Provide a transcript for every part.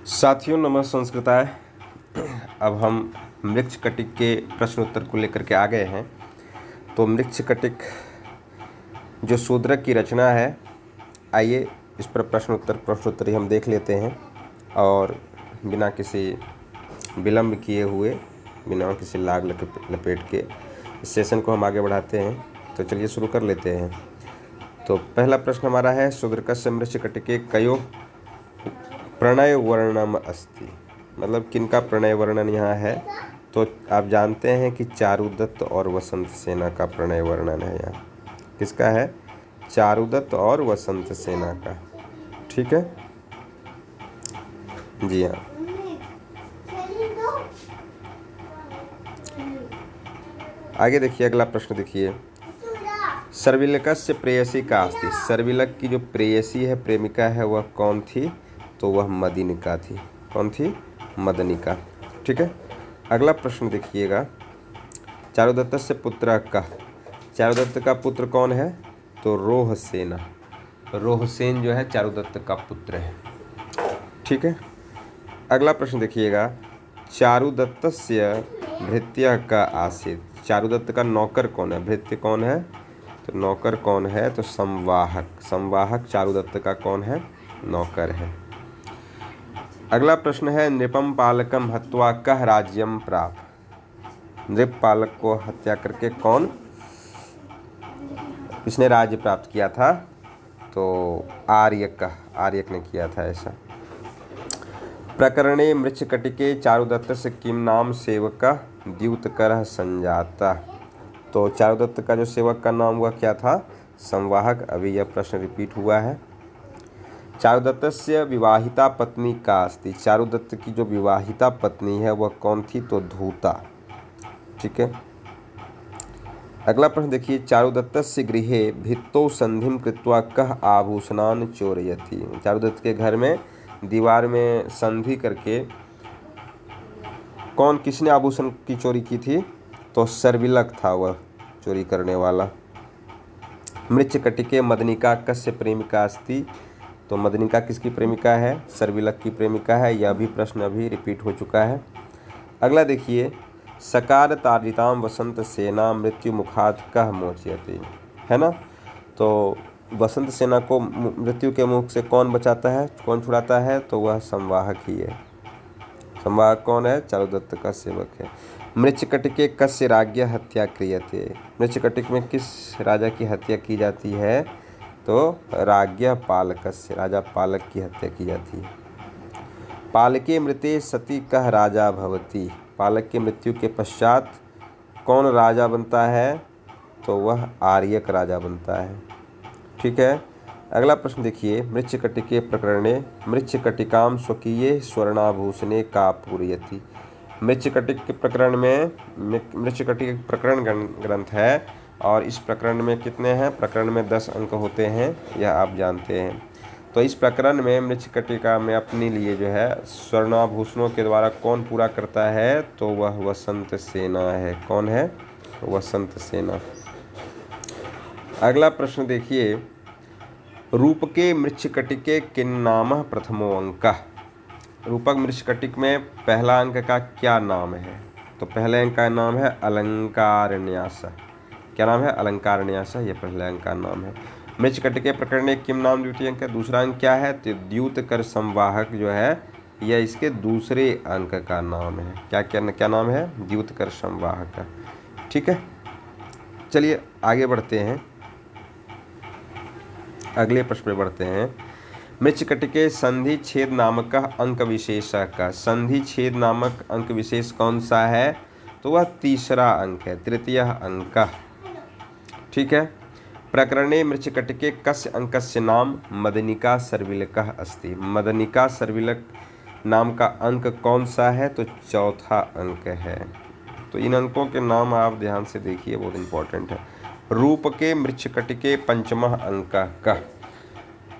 साथियों नमः संस्कृताय। अब हम मृच्छकटिक के प्रश्न उत्तर को लेकर के आ गए हैं। तो मृच्छकटिक जो शूद्रक की रचना है, आइए इस पर प्रश्नोत्तर ही हम देख लेते हैं और बिना किसी विलम्ब किए हुए, बिना किसी लाग लपेट के इस सेशन को हम आगे बढ़ाते हैं। तो चलिए शुरू कर लेते हैं। तो पहला प्रश्न हमारा है, शूद्रकस्य मृच्छकटिके कयो प्रणय वर्णनम अस्ति। मतलब किनका प्रणय वर्णन यहाँ है? तो आप जानते हैं कि चारुदत्त और वसंत सेना का प्रणय वर्णन है। यहाँ किसका है? चारुदत्त और वसंत सेना का। ठीक है जी हाँ। आगे देखिए, अगला प्रश्न देखिए, सर्विलकस्य प्रेयसी का अस्ति। सर्विलक की जो प्रेयसी है, प्रेमिका है, वह कौन थी? तो वह मदनिका थी। कौन थी? मदनिका। ठीक है। अगला प्रश्न देखिएगा, चारुदत्तस्य पुत्र का। चारुदत्त का पुत्र कौन है? तो रोहसेना। रोहसेन जो है चारुदत्त का पुत्र है। ठीक है। अगला प्रश्न देखिएगा, चारुदत्तस्य भृत्य का आसीत्। चारुदत्त का नौकर कौन है? भृत्य कौन है? तो नौकर कौन है? तो संवाहक। संवाहक चारुदत्त का कौन है? नौकर है। अगला प्रश्न है, नृपम पालकम हत्वा कह राज्यम प्राप्त। नृप पालक को हत्या करके कौन, किसने राज्य प्राप्त किया था? तो आर्यक ने किया था ऐसा। प्रकरणे मृच्छकटिके चारुदत्तस्य किम नाम सेवक द्यूतकर संजाता। तो चारुदत्त का जो सेवक का नाम हुआ क्या था? संवाहक। अभी यह प्रश्न रिपीट हुआ है। चारुदत्तस्य विवाहिता पत्नी का अस्ति। चारुदत्त की जो विवाहिता पत्नी है वह कौन थी? तो धूता। ठीक है। अगला प्रश्न देखिए, चारुदत्तस्य गृहे भित्तौ संधिं कृत्वा कः आभूषणान् चोरयति। चारुदत्त के घर में दीवार में संधि करके कौन, किसने आभूषण की चोरी की थी? तो सर्विलक था वह चोरी करने वाला। मृच्छकटिके मदनिका कस्य प्रेमिका अस्ति। तो मदनिका किसकी प्रेमिका है? सर्विलक की प्रेमिका है। यह भी प्रश्न अभी रिपीट हो चुका है। अगला देखिए, सकार तारिताम वसंत सेना मृत्यु मुखात कह मोचयति। है ना। तो वसंत सेना को मृत्यु के मुख से कौन बचाता है, कौन छुड़ाता है? तो वह संवाहक ही है। संवाहक कौन है? चारुदत्त का सेवक है। मृच्छकटिके कस्य राज्ञ हत्या क्रियते। मृच्छकटिक में किस राजा की हत्या की जाती है? तो राज्ञ पालकस्य, राजा पालक की हत्या की जाती है। पालके मृते सति कह राजा भवति। पालक की मृत्यु के पश्चात कौन राजा बनता है? तो वह आर्यक राजा बनता है। ठीक है। अगला प्रश्न देखिए, मृच्छकटिके प्रकरणे मृच्छकटिकाम स्वकीये स्वर्णाभूषणे का पूरयति। मृच्छकटिक के प्रकरण में, मृच्छकटिक प्रकरण ग्रंथ है और इस प्रकरण में कितने हैं? प्रकरण में 10 अंक होते हैं, यह आप जानते हैं। तो इस प्रकरण में मृच्छकटिका में अपने लिए जो है स्वर्णाभूषणों के द्वारा कौन पूरा करता है? तो वह वसंत सेना है। कौन है? वसंत सेना। अगला प्रश्न देखिए, रूपके मृच्छकटिके किन्नाम प्रथमो अंकः। रूपक मृच्छकटिक में पहला अंक का क्या नाम है? तो पहले अंक का नाम है अलंकारन्यास। क्या नाम है? अलंकारन्यास, यह पहले अंक का नाम है। मृच्छकटिके प्रकरणे किम नाम द्वितीय अंक। दूसरा अंक क्या है? तो द्यूतकर संवाहक जो है यह इसके दूसरे अंक का नाम है। क्या नाम है? द्यूतकर संवाहक। ठीक है। चलिए आगे बढ़ते हैं, अगले प्रश्न पे बढ़ते हैं। मृच्छकटिके संधि छेद नामक अंक विशेष का। संधि छेद नामक अंक विशेष कौन सा है? तो वह तीसरा अंक है, तृतीय अंक। ठीक है। प्रकरणे मृच्छकटिके कस्य अंकस्य नाम मदनिका सर्विलकः अस्ति। मदनिका सर्विलक नाम का अंक कौन सा है? तो चौथा अंक है। तो इन अंकों के नाम आप ध्यान से देखिए, बहुत इंपॉर्टेंट है। रूपके मृच्छकटिके पंचमः अंक का।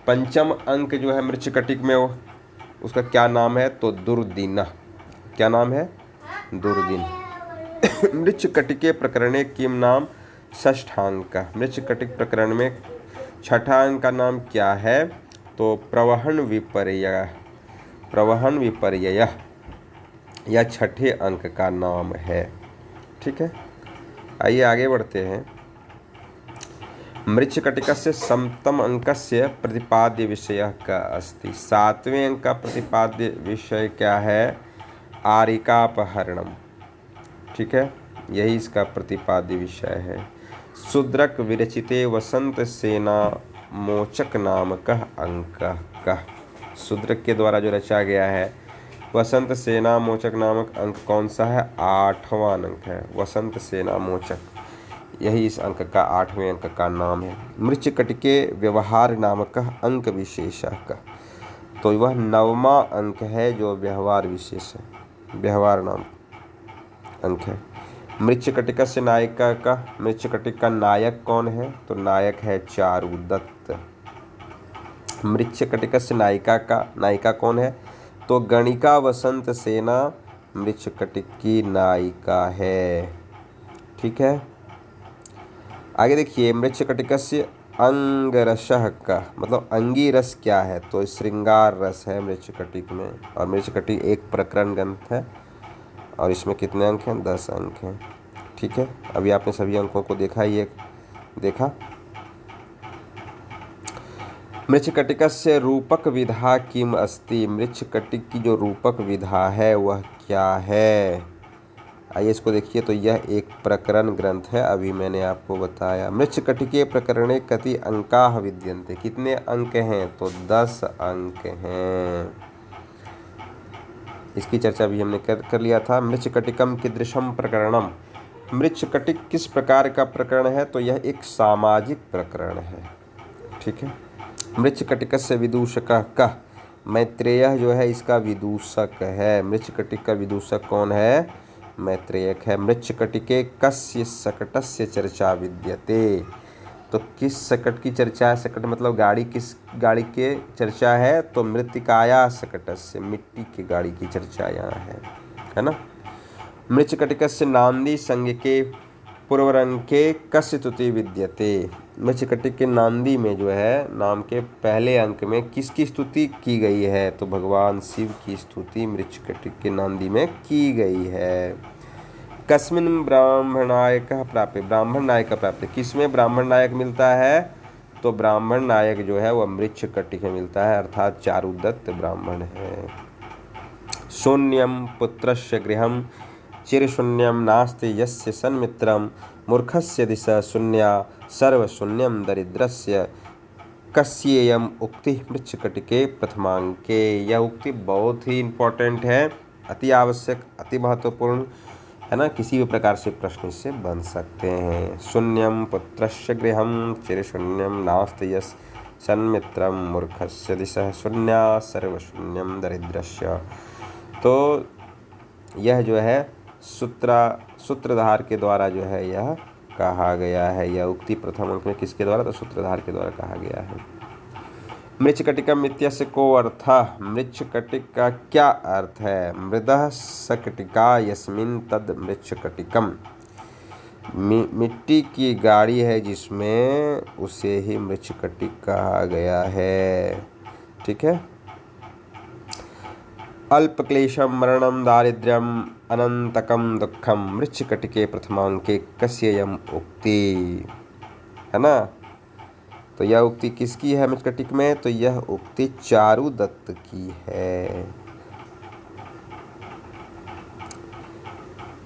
पंचम अंक जो है मृच्छकटिक में उसका क्या नाम है? तो दुर्दिन। क्या नाम है? दुर्दिन। मृच्छकटिके प्रकरणे किम नाम षष्ठांक। मृच्छकटिक प्रकरण में छठा अंक का नाम क्या है? तो प्रवहन विपर्य। प्रवहन विपर्यय या छठे अंक का नाम है। ठीक है, आइए आगे बढ़ते हैं। मृच्छकटिकस्य सप्तम अंकस्य प्रतिपाद्य विषयः का अस्ति। 7वें अंक का प्रतिपाद्य विषय क्या है? आरिकापहरणम। ठीक है, यही इसका प्रतिपाद्य विषय है। शूद्रक विरचिते वसंत सेना मोचक नामकः अंकः कः। शूद्रक के द्वारा जो रचा गया है वसंत सेना मोचक नामक अंक कौन सा है? 8वां अंक है, वसंत सेना मोचक, यही इस अंक का 8वें अंक का नाम है। मृच्छकटिके व्यवहार नामकः अंक विशेषः का, तो वह 9वां अंक है जो व्यवहार विशेष है, व्यवहार नाम अंक है। मृच्छकटिकस्य नायिका का, मृच्छकटिक का नायक कौन है? तो नायक है चारुदत्त। मृच्छकटिकस्य नायिका कौन है? तो गणिका वसंत सेना मृच्छकटिक की नायिका है। ठीक है, आगे देखिए। मृच्छकटिकस्य अंगरसः का मतलब अंगी रस क्या है? तो श्रृंगार रस है मृच्छकटिक में, और मृच्छकटिक एक प्रकरण ग्रंथ है और इसमें कितने अंक हैं? 10 अंक हैं। ठीक है, अभी आपने सभी अंकों को देखा, ये देखा। मृच्छकटिकस्य रूपक विधा किम अस्ति। मृच्छकटिक की जो रूपक विधा है वह क्या है? आइए इसको देखिए। तो यह एक प्रकरण ग्रंथ है, अभी मैंने आपको बताया। मृच्छकटिके प्रकरणे कति अंकाः विद्यन्ते। कितने अंक हैं? तो 10 अंक हैं। इसकी चर्चा भी हमने कर लिया था। मृच्छकटिकम कीदृशम प्रकरणम। मृच्छकटिक किस प्रकार का प्रकरण है? तो यह एक सामाजिक प्रकरण है। ठीक है। मृच्छकटिकस्य विदूषकः कः। मैत्रेय जो है इसका विदूषक है। मृच्छकटिक का विदूषक कौन है? मैत्रेयक है। मृच्छकटिके कस्य शकटस्य चर्चा विद्यते। तो किस शकट की चर्चा है? शकट मतलब गाड़ी, किस गाड़ी के चर्चा है? तो मृत्तिकाया शकटस्य, मिट्टी की गाड़ी की चर्चा यहाँ है ना। मृच्छकटिकस्य नांदी संज्ञके पूर्वरंके कस्य स्तुति विद्यते। मृच्छकटिक के नांदी में जो है नाम के पहले अंक में किसकी स्तुति की गई है? तो भगवान शिव की स्तुति मृच्छकटिक के नांदी में की गई है। कस्मिन् ब्राह्मणायकः प्राप्य। ब्राह्मण नायक प्राप्त। किसमें ब्राह्मण नायक मिलता है? तो ब्राह्मण नायक जो है वह मृच्छकटिक में मिलता है, अर्थात चारुदत्त ब्राह्मण है। शून्यम पुत्रस्य गृहं चिरशून्यम नास्ति यस्य सन्मित्रम मूर्खस्य दिशा शून्या सर्वशून्यम दरिद्रस्य कस्येयम उक्ति मृच्छकटिके प्रथमांके। यह उक्ति बहुत ही इम्पोर्टेंट है, अति आवश्यक, अति महत्वपूर्ण है ना। किसी भी प्रकार से प्रश्न इससे बन सकते हैं। शून्यम पुत्रस्य गृहं चिरशून्यम नास्ति यस्य सन्मित्रम मूर्खस्य दिशा शून्या सर्वशून्यम दरिद्रस्य। तो यह जो है सूत्रधार के द्वारा जो है यह कहा गया है। यह उक्ति प्रथम अंक में किसके द्वारा? तो सूत्रधार के द्वारा कहा गया है। मृच्छकटिकम इत्यस्य को अर्थः। मृच्छकटिक का क्या अर्थ है? मृदः शकटिका यस्मिन् तद मृच्छकटिकम। मिट्टी की गाड़ी है जिसमें, उसे ही मृच्छकटिक कहा गया है। ठीक है। अल्पक्लेशम मरणम दारिद्र्यम अनंतकम दुखम मृच्छकटिके प्रथमांके कस्येयम उक्ति, है ना। तो यह उक्ति किसकी है मृच्छकटिक में? तो यह उक्ति चारुदत्त की है।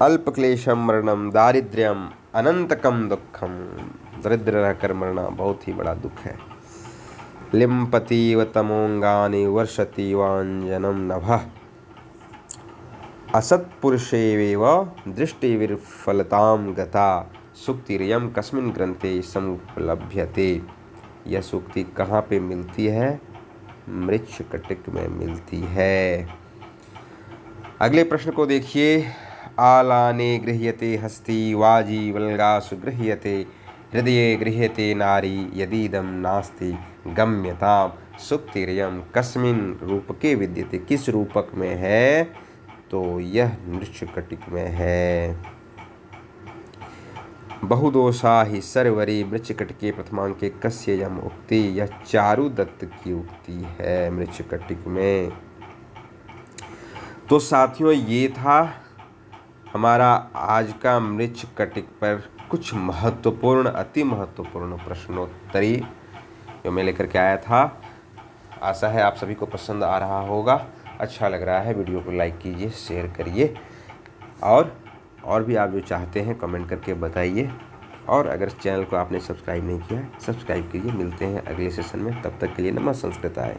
अल्पक्लेशम मरणम दारिद्र्यम अनंतकम दुखम। दरिद्र रहकर मरना बहुत ही बड़ा दुख है। लिम्पतीव तमोंगानि वर्षति वाञ्जनं नभः असत्पुरुषेवेव दृष्टिविफलतां गता सूक्तिरियं कस्मिन् ग्रन्थे समुपलभ्यते। यह सूक्ति कहाँ पे मिलती है? मृच्छकटिक में मिलती है। अगले प्रश्न को देखिए। आलाने गृह्यते हस्ती वाजी वल्गासु गृह्यते हृदये गृह्यते नारी यदीदं नास्ति गम्यतां सूक्तिरियं कस्मिन् रूपके विद्यते। किस रूपक में है? तो यह मृच्छकटिक में है। बहुदोषा ही सर्वरी मृच्छकटिके प्रथमांके कस्येयम उक्ति। यह चारुदत्त की उक्ति है मृच्छकटिक में। तो साथियों ये था हमारा आज का मृच्छकटिक पर कुछ महत्वपूर्ण, अति महत्वपूर्ण प्रश्नोत्तरी जो मैं लेकर के आया था। आशा है आप सभी को पसंद आ रहा होगा, अच्छा लग रहा है। वीडियो को लाइक कीजिए, शेयर करिए और भी आप जो चाहते हैं कमेंट करके बताइए। और अगर चैनल को आपने सब्सक्राइब नहीं किया है, सब्सक्राइब कीजिए। मिलते हैं अगले सेशन में, तब तक के लिए नमः संस्कृताय।